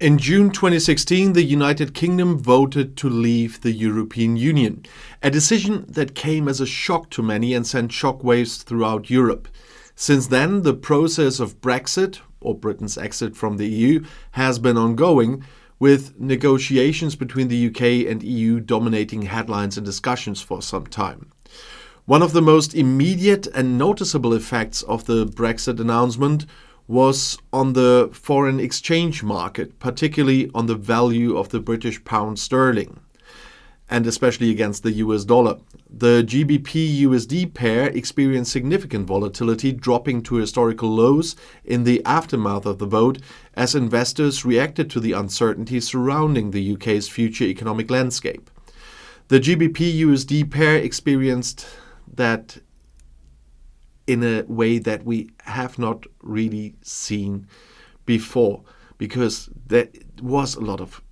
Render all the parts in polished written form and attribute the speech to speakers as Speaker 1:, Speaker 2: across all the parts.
Speaker 1: In June 2016, the United Kingdom voted to leave the European Union, a decision that came as a shock to many and sent shockwaves throughout Europe. Since then, the process of Brexit, or Britain's exit from the EU, has been ongoing, with negotiations between the UK and EU dominating headlines and discussions for some time. One of the most immediate and noticeable effects of the Brexit announcement was on the foreign exchange market, particularly on the value of the British pound sterling, and especially against the US dollar. The GBP-USD pair experienced significant volatility, dropping to historical lows in the aftermath of the vote as investors reacted to the uncertainty surrounding the UK's future economic landscape. The GBP-USD pair experienced that in a way that we have not really seen before, because there was a lot of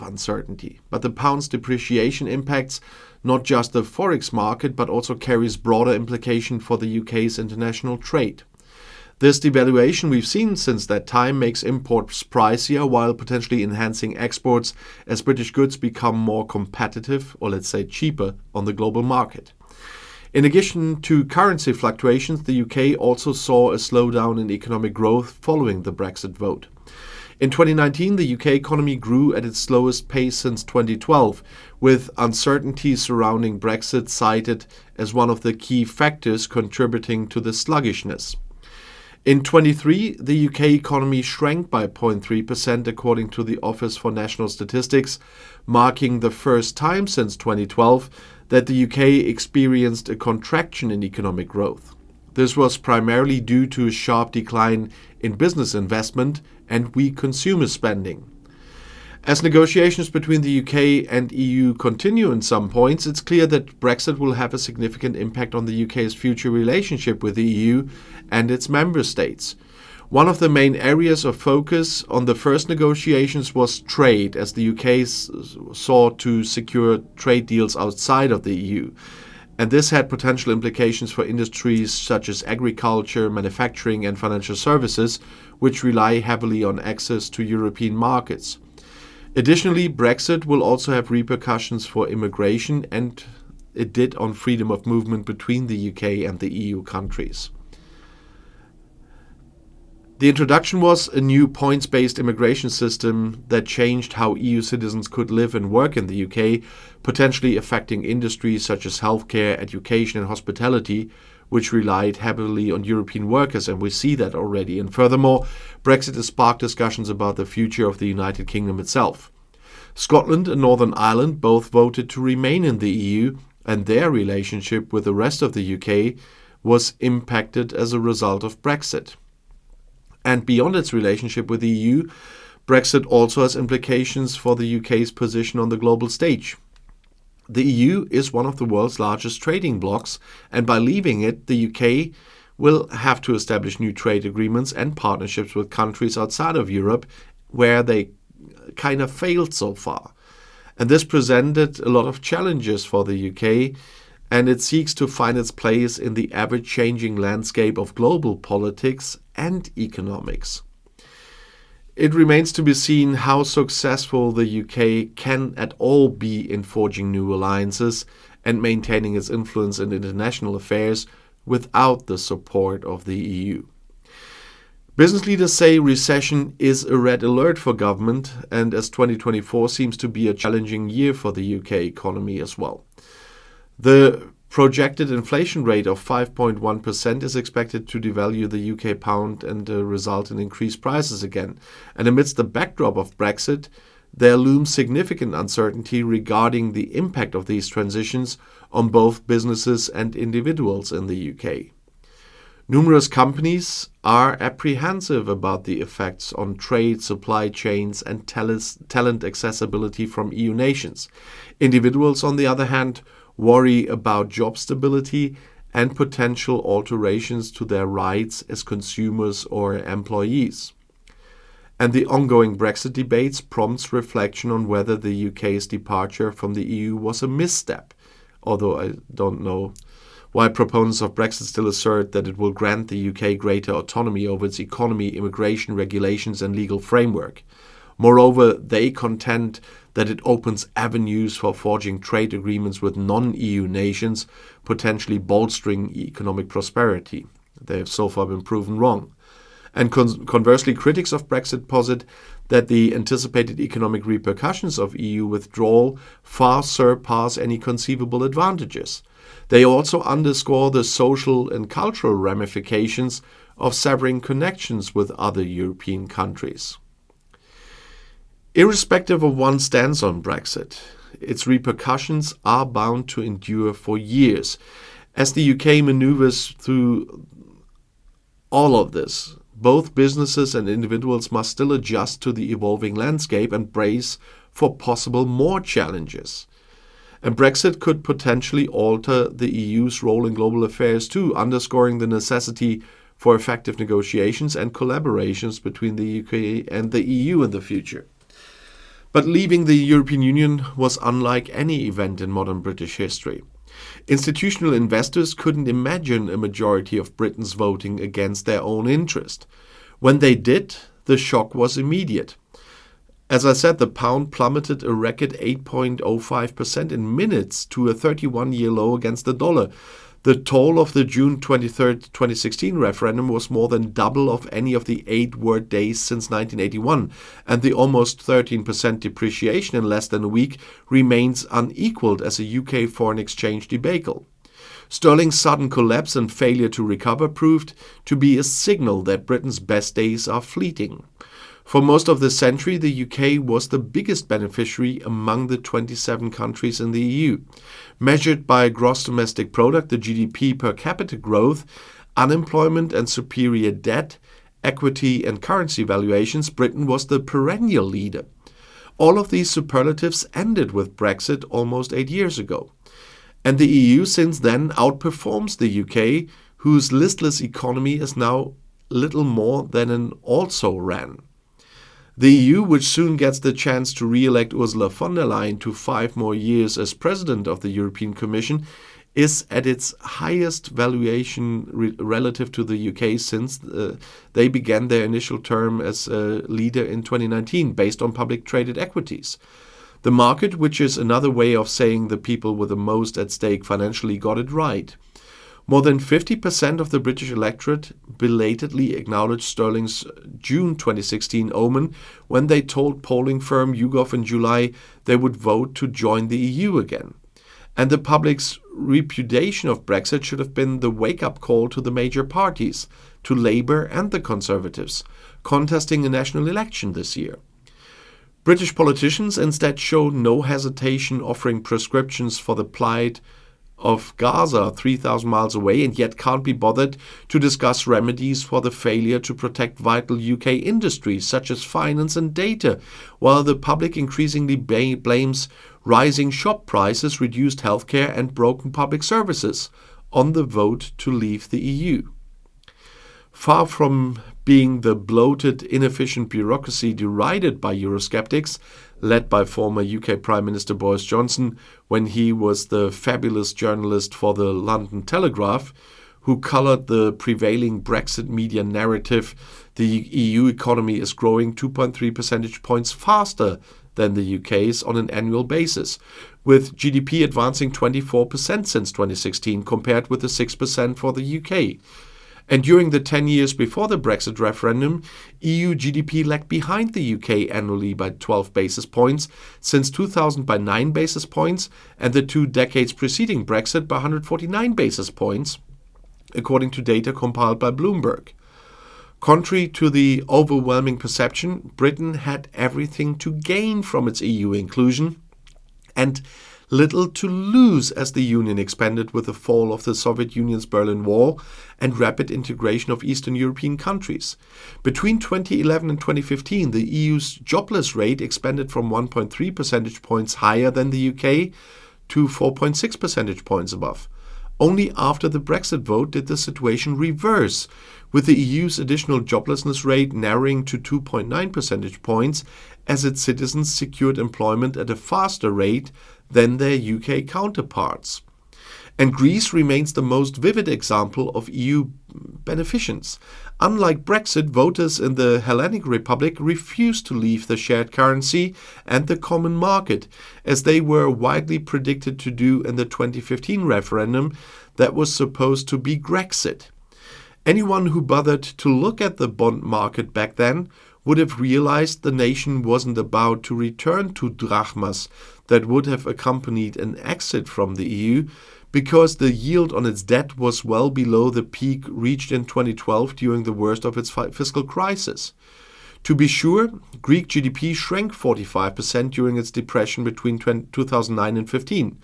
Speaker 1: uncertainty. But the pound's depreciation impacts not just the forex market, but also carries broader implication for the UK's international trade. This devaluation we've seen since that time makes imports pricier while potentially enhancing exports as British goods become more competitive, or let's say cheaper, on the global market. In addition to currency fluctuations, the UK also saw a slowdown in economic growth following the Brexit vote. In 2019, the UK economy grew at its slowest pace since 2012, with uncertainty surrounding Brexit cited as one of the key factors contributing to the sluggishness. In 2023, the UK economy shrank by 0.3% according to the Office for National Statistics, marking the first time since 2012 that the UK experienced a contraction in economic growth. This was primarily due to a sharp decline in business investment and weak consumer spending. As negotiations between the UK and EU continue in some points, it's clear that Brexit will have a significant impact on the UK's future relationship with the EU and its member states. One of the main areas of focus on the first negotiations was trade, as the UK sought to secure trade deals outside of the EU. And this had potential implications for industries such as agriculture, manufacturing, and financial services, which rely heavily on access to European markets. Additionally, Brexit will also have repercussions for immigration, and it did on freedom of movement between the UK and the EU countries. The introduction was a new points-based immigration system that changed how EU citizens could live and work in the UK, potentially affecting industries such as healthcare, education, and hospitality, which relied heavily on European workers, and we see that already. And furthermore, Brexit has sparked discussions about the future of the United Kingdom itself. Scotland and Northern Ireland both voted to remain in the EU, and their relationship with the rest of the UK was impacted as a result of Brexit. And beyond its relationship with the EU, Brexit also has implications for the UK's position on the global stage. The EU is one of the world's largest trading blocs, and by leaving it, the UK will have to establish new trade agreements and partnerships with countries outside of Europe where they kind of failed so far. And this presented a lot of challenges for the UK, and it seeks to find its place in the ever-changing landscape of global politics and economics. It remains to be seen how successful the UK can at all be in forging new alliances and maintaining its influence in international affairs without the support of the EU. Business leaders say recession is a red alert for government, and as 2024 seems to be a challenging year for the UK economy as well. The projected inflation rate of 5.1% is expected to devalue the UK pound and result in increased prices again. And amidst the backdrop of Brexit, there looms significant uncertainty regarding the impact of these transitions on both businesses and individuals in the UK. Numerous companies are apprehensive about the effects on trade, supply chains, and talent accessibility from EU nations. Individuals, on the other hand, worry about job stability and potential alterations to their rights as consumers or employees. And the ongoing Brexit debates prompts reflection on whether the UK's departure from the EU was a misstep, although I don't know while proponents of Brexit still assert that it will grant the UK greater autonomy over its economy, immigration, regulations and legal framework. Moreover, they contend that it opens avenues for forging trade agreements with non-EU nations, potentially bolstering economic prosperity. They have so far been proven wrong. And conversely, critics of Brexit posit that the anticipated economic repercussions of EU withdrawal far surpass any conceivable advantages. They also underscore the social and cultural ramifications of severing connections with other European countries. Irrespective of one's stance on Brexit, its repercussions are bound to endure for years. As the UK maneuvers through all of this, both businesses and individuals must still adjust to the evolving landscape and brace for possible more challenges. And Brexit could potentially alter the EU's role in global affairs too, underscoring the necessity for effective negotiations and collaborations between the UK and the EU in the future. But leaving the European Union was unlike any event in modern British history. Institutional investors couldn't imagine a majority of Britons voting against their own interest. When they did, the shock was immediate. As I said, the pound plummeted a record 8.05% in minutes to a 31-year low against the dollar. The toll of the June 23, 2016 referendum was more than double of any of the 8 work days since 1981, and the almost 13% depreciation in less than a week remains unequaled as a UK foreign exchange debacle. Sterling's sudden collapse and failure to recover proved to be a signal that Britain's best days are fleeting. For most of the century, the UK was the biggest beneficiary among the 27 countries in the EU. Measured by gross domestic product, the GDP per capita growth, unemployment and superior debt, equity and currency valuations, Britain was the perennial leader. All of these superlatives ended with Brexit almost 8 years ago. And the EU since then outperforms the UK, whose listless economy is now little more than an also-ran. The EU, which soon gets the chance to re-elect Ursula von der Leyen to 5 more years as president of the European Commission, is at its highest valuation relative to the UK since they began their initial term as a leader in 2019, based on public traded equities. The market, which is another way of saying the people with the most at stake financially, got it right. More than 50% of the British electorate belatedly acknowledged Sterling's June 2016 omen when they told polling firm YouGov in July they would vote to join the EU again. And the public's repudiation of Brexit should have been the wake-up call to the major parties, to Labour and the Conservatives, contesting a national election this year. British politicians instead showed no hesitation offering prescriptions for the plight of Gaza 3,000 miles away, and yet can't be bothered to discuss remedies for the failure to protect vital UK industries such as finance and data, while the public increasingly blames rising shop prices, reduced healthcare and broken public services on the vote to leave the EU. Far from being the bloated, inefficient bureaucracy derided by Eurosceptics, led by former UK Prime Minister Boris Johnson when he was the fabulous journalist for the London Telegraph, who coloured the prevailing Brexit media narrative, the EU economy is growing 2.3 percentage points faster than the UK's on an annual basis, with GDP advancing 24% since 2016 compared with the 6% for the UK. And during the 10 years before the Brexit referendum, EU GDP lagged behind the UK annually by 12 basis points, since 2000 by 9 basis points, and the 2 decades preceding Brexit by 149 basis points, according to data compiled by Bloomberg. Contrary to the overwhelming perception, Britain had everything to gain from its EU inclusion and little to lose as the Union expanded with the fall of the Soviet Union's Berlin Wall and rapid integration of Eastern European countries. Between 2011 and 2015, the EU's jobless rate expanded from 1.3 percentage points higher than the UK to 4.6 percentage points above. Only after the Brexit vote did the situation reverse, with the EU's additional joblessness rate narrowing to 2.9 percentage points as its citizens secured employment at a faster rate than their UK counterparts. And Greece remains the most vivid example of EU beneficence. Unlike Brexit, voters in the Hellenic Republic refused to leave the shared currency and the common market, as they were widely predicted to do in the 2015 referendum that was supposed to be Grexit. Anyone who bothered to look at the bond market back then would have realized the nation wasn't about to return to drachmas that would have accompanied an exit from the EU, because the yield on its debt was well below the peak reached in 2012 during the worst of its fiscal crisis. To be sure, Greek GDP shrank 45% during its depression between 2009 and 15.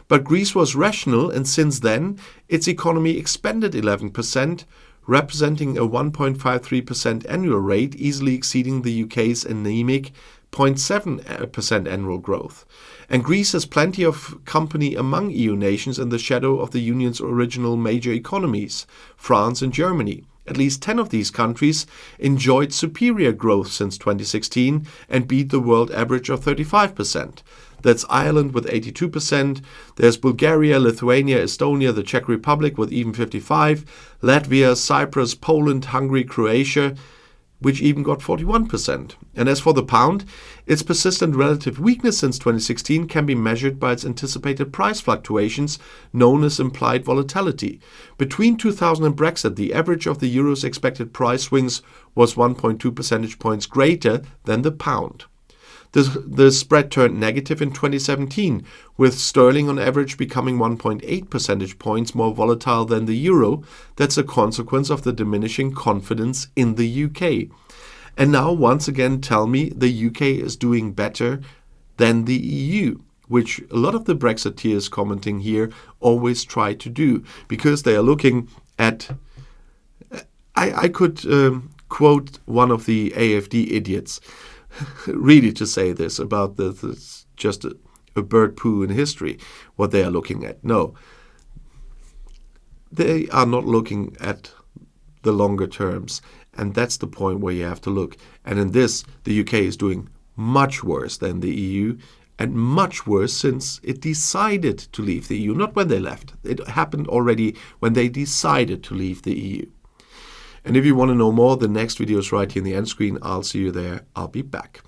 Speaker 1: But Greece was rational, and since then, its economy expanded 11%, representing a 1.53% annual rate, easily exceeding the UK's anemic 0.7% annual growth. And Greece has plenty of company among EU nations in the shadow of the Union's original major economies, France and Germany. At least 10 of these countries enjoyed superior growth since 2016 and beat the world average of 35%. That's Ireland with 82%, there's Bulgaria, Lithuania, Estonia, the Czech Republic with even 55%, Latvia, Cyprus, Poland, Hungary, Croatia, which even got 41%. And as for the pound, its persistent relative weakness since 2016 can be measured by its anticipated price fluctuations, known as implied volatility. Between 2000 and Brexit, the average of the euro's expected price swings was 1.2 percentage points greater than the pound. The spread turned negative in 2017, with sterling on average becoming 1.8 percentage points more volatile than the euro. That's a consequence of the diminishing confidence in the UK. And now, once again, tell me the UK is doing better than the EU, which a lot of the Brexiteers commenting here always try to do, because they are looking at... I could quote one of the AfD idiots really to say this about just a bird poo in history, what they are looking at. No, they are not looking at the longer terms, and that's the point where you have to look. And in this, the UK is doing much worse than the EU, and much worse since it decided to leave the EU, not when they left. It happened already when they decided to leave the EU. And if you want to know more, the next video is right here in the end screen. I'll see you there. I'll be back.